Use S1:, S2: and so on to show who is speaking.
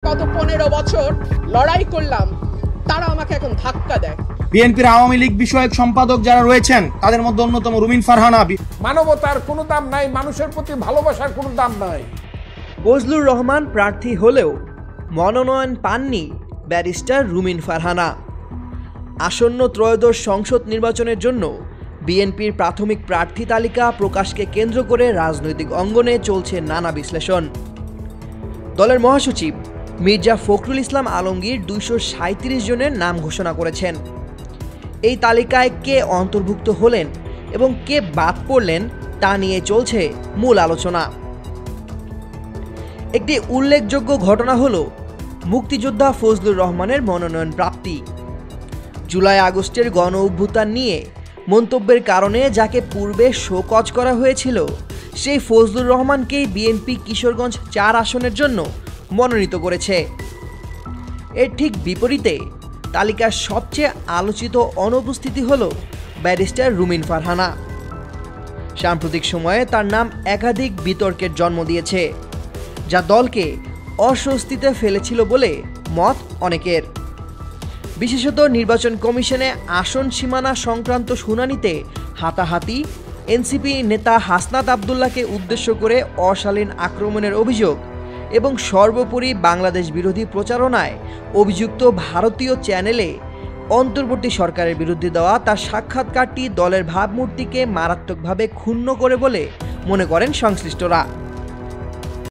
S1: গত 15 বছর লড়াই করলাম, তারা আমাকে এখন ধাক্কা দেয়।
S2: বিএনপির আওয়ামী লীগ বিষয়ক সম্পাদক যারা রয়েছেন তাদের মধ্যে অন্যতম রুমিন ফারহানা।
S3: মানবতার কোনো দাম নাই, মানুষের প্রতি ভালোবাসার কোনো দাম নাই।
S4: ফজলুর রহমান প্রার্থী হলেও মনোনয়ন পাননি ব্যারিস্টার রুমিন ফারহানা। আসন্ন ত্রয়োদশ সংসদ নির্বাচনের জন্য বিএনপির প্রাথমিক প্রার্থী তালিকা প্রকাশকে কেন্দ্র করে রাজনৈতিক অঙ্গনে চলছে নানা বিশ্লেষণ। দলের মহাসচিব মির্জা ফখরুল ইসলাম আলমগীর 237 জনের নাম ঘোষণা করেছেন। এই তালিকায় কে অন্তর্ভুক্ত হলেন এবং কে বাদ পড়লেন তা নিয়ে চলছে মূল আলোচনা। একটি উল্লেখযোগ্য ঘটনা হলো মুক্তিযোদ্ধা ফজলুর রহমানের মনোনয়ন প্রাপ্তি। জুলাই আগস্টের গণ অভ্যুত্থান নিয়ে মন্তব্যের কারণে যাকে পূর্বে শোকজ করা হয়েছিল সেই ফজলুর রহমানকেই বিএনপি কিশোরগঞ্জ 4 আসনের জন্য মনোনীত করেছে। এর ঠিক বিপরীতে তালিকার সবচেয়ে আলোচিত অনুপস্থিতি হল ব্যারিস্টার রুমিন ফারহানা। সাম্প্রতিক সময়ে তার নাম একাধিক বিতর্কের জন্ম দিয়েছে, যা দলকে অস্বস্তিতে ফেলেছিল বলে মত অনেকের। বিশেষত নির্বাচন কমিশনে আসন সীমানা সংক্রান্ত শুনানিতে হাতাহাতি, এনসিপি নেতা হাসনাত আবদুল্লাহকে উদ্দেশ্য করে অশালীন আক্রমণের অভিযোগ এবং সর্বোপরি বাংলাদেশ বিরোধী প্রচারণায় অভিযুক্ত ভারতীয় চ্যানেলে অন্তর্বর্তী সরকারের বিরুদ্ধে দেওয়া তার সাক্ষাৎকারটি দলের ভাবমূর্তিকে মারাত্মকভাবে ক্ষুণ্ণ করে বলে মনে করেন সংশ্লিষ্টরা।